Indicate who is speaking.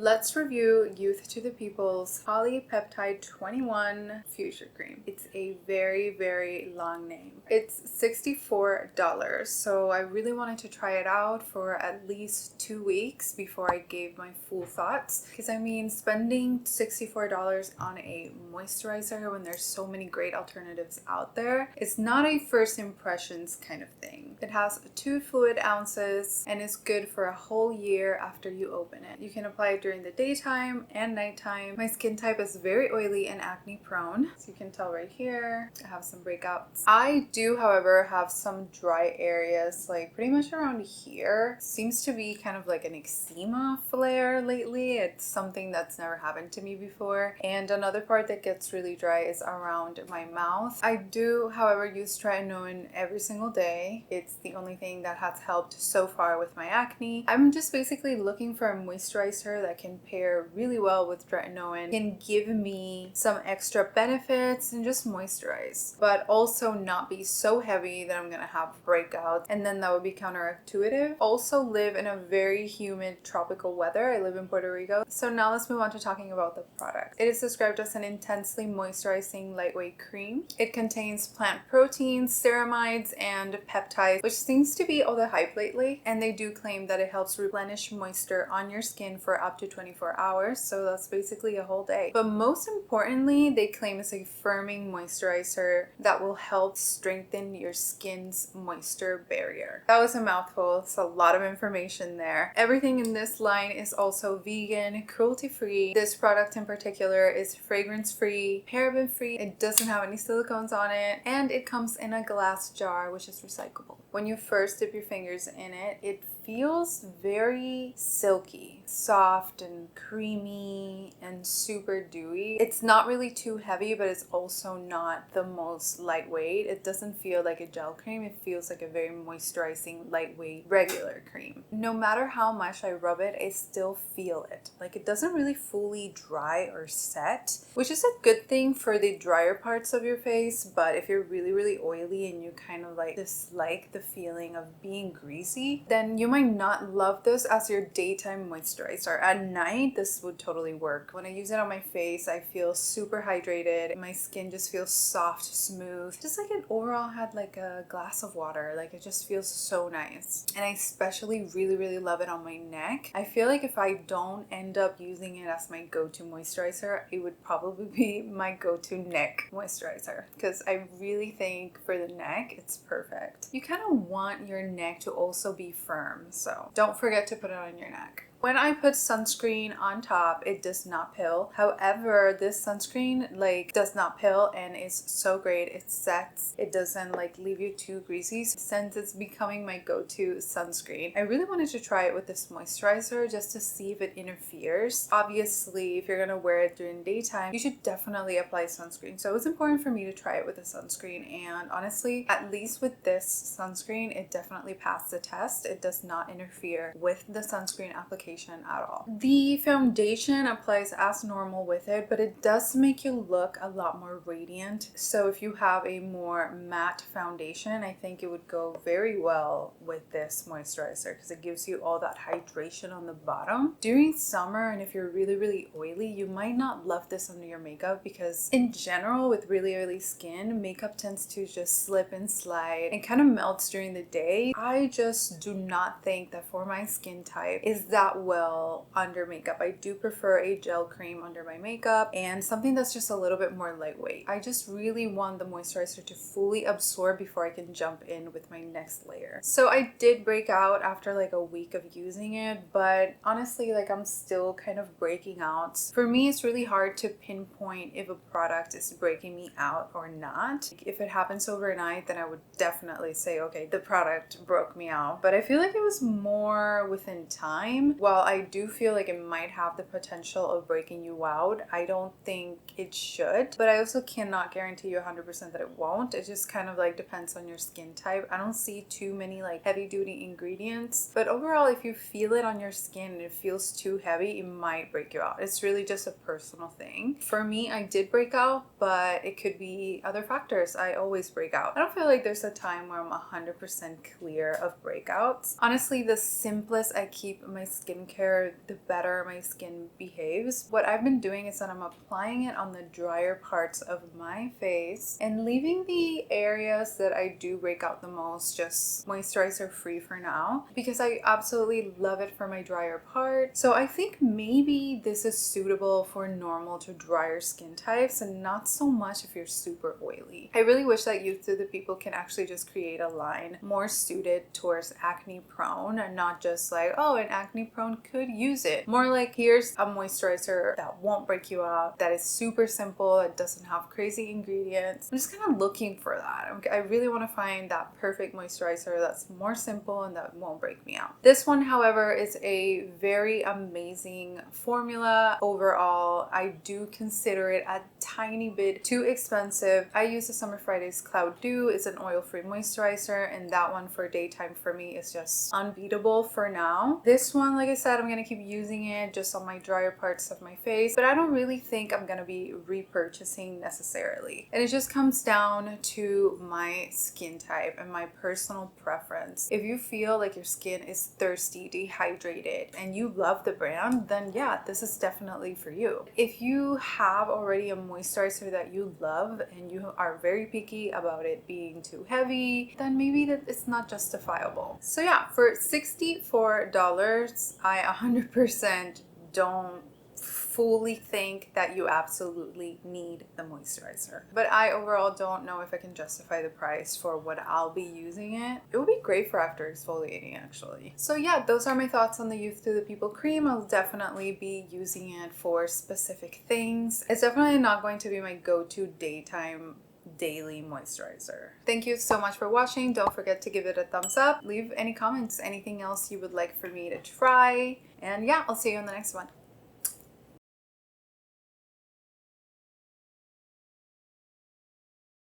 Speaker 1: let's review Youth to the People's Polypeptide-121 Fuchsia Cream. It's a very, very long name. It's $64, so I really wanted to try it out for at least 2 weeks before I gave my full thoughts. Because I mean, spending $64 on a moisturizer when there's so many great alternatives out there is not a first impressions kind of thing. It has 2 fluid ounces and is good for a whole year after you open it. You can apply it during the daytime and nighttime. My skin type is very oily and acne prone. So you can tell right here, I have some breakouts. I do, however, have some dry areas, like pretty much around here. Seems to be kind of like an eczema flare lately. It's something that's never happened to me before. And another part that gets really dry is around my mouth. I do, however, use tretinoin every single day. It's the only thing that has helped so far with my acne. I'm just basically looking for a moisturizer that can pair really well with tretinoin, can give me some extra benefits and just moisturize, but also not be so heavy that I'm gonna have breakouts, and then that would be counterintuitive. Also live in a very humid tropical weather. I live in Puerto Rico. So now let's move on to talking about the product. It is described as an intensely moisturizing lightweight cream. It contains plant proteins, ceramides, and peptides, which seems to be all the hype lately, and they do claim that it helps replenish moisture on your skin for up to 24 hours, so that's basically a whole day. But most importantly, they claim it's a firming moisturizer that will help strengthen your skin's moisture barrier. That was a mouthful. It's a lot of information there. Everything in this line is also vegan, cruelty-free. This product in particular is fragrance-free, paraben-free. It doesn't have any silicones on it, and it comes in a glass jar, which is recyclable. When you first dip your fingers in it, it feels very silky, soft and creamy and super dewy. It's not really too heavy, but it's also not the most lightweight. It doesn't feel like a gel cream. It feels like a very moisturizing, lightweight, regular cream. No matter how much I rub it, I still feel it. Like, it doesn't really fully dry or set, which is a good thing for the drier parts of your face. But if you're really, really oily and you kind of like dislike the feeling of being greasy, then you might not love this as your daytime moisturizer. At night, this would totally work. When I use it on my face, I feel super hydrated. My skin just feels soft, smooth. Just like it overall had like a glass of water. Like, it just feels so nice. And I especially really, really love it on my neck. I feel like if I don't end up using it as my go-to moisturizer, it would probably be my go-to neck moisturizer, because I really think for the neck, it's perfect. You kind of want your neck to also be firm, so don't forget to put it on your neck. When I put sunscreen on top, it does not pill. However, this sunscreen does not pill and is so great. It sets. It doesn't leave you too greasy. Since it's becoming my go-to sunscreen, I really wanted to try it with this moisturizer just to see if it interferes. Obviously, if you're gonna wear it during daytime, you should definitely apply sunscreen. So it was important for me to try it with a sunscreen, and honestly, at least with this sunscreen, it definitely passed the test. It does not interfere with the sunscreen application at all. The foundation applies as normal with it, but it does make you look a lot more radiant. So if you have a more matte foundation, I think it would go very well with this moisturizer because it gives you all that hydration on the bottom. During summer, and if you're really, really oily, you might not love this under your makeup because in general, with really oily skin, makeup tends to just slip and slide and kind of melts during the day. I just do not think that for my skin type is that well under makeup. I do prefer a gel cream under my makeup and something that's just a little bit more lightweight. I just really want the moisturizer to fully absorb before I can jump in with my next layer. So I did break out after a week of using it, but honestly, I'm still kind of breaking out. For me, it's really hard to pinpoint if a product is breaking me out or not. If it happens overnight, then I would definitely say, okay, the product broke me out. But I feel like it was more within time. While I do feel like it might have the potential of breaking you out, I don't think it should. But I also cannot guarantee you 100% that it won't. It just kind of depends on your skin type. I don't see too many heavy duty ingredients. But overall, if you feel it on your skin and it feels too heavy, it might break you out. It's really just a personal thing. For me, I did break out, but it could be other factors. I always break out. I don't feel like there's a time where I'm 100% clear of breakouts. Honestly, the simplest I keep my skin skincare, the better my skin behaves. What I've been doing is that I'm applying it on the drier parts of my face and leaving the areas that I do break out the most just moisturizer free for now, because I absolutely love it for my drier part. So I think maybe this is suitable for normal to drier skin types and not so much if you're super oily. I really wish that Youth to the People can actually just create a line more suited towards acne prone and not just like, oh, an acne prone could use it. More like, here's a moisturizer that won't break you out, that is super simple, it doesn't have crazy ingredients. I'm just kind of looking for that. I really want to find that perfect moisturizer that's more simple and that won't break me out. This one, however, is a very amazing formula. Overall, I do consider it a tiny bit too expensive. I use the Summer Fridays Cloud Dew. It's an oil-free moisturizer, and that one for daytime for me is just unbeatable for now. This one, like I said, I'm gonna keep using it just on my drier parts of my face, but I don't really think I'm gonna be repurchasing necessarily. And it just comes down to my skin type and my personal preference. If you feel like your skin is thirsty, dehydrated, and you love the brand, then yeah, this is definitely for you. If you have already a moisturizer that you love and you are very picky about it being too heavy, then maybe that it's not justifiable. So yeah, for $64, I 100% don't fully think that you absolutely need the moisturizer. But I overall don't know if I can justify the price for what I'll be using it. It would be great for after exfoliating actually. So yeah, those are my thoughts on the Youth to the People cream. I'll definitely be using it for specific things. It's definitely not going to be my go-to daytime daily moisturizer. Thank you so much for watching. Don't forget to give it a thumbs up. Leave any comments, anything else you would like for me to try. And yeah, I'll see you on the next one.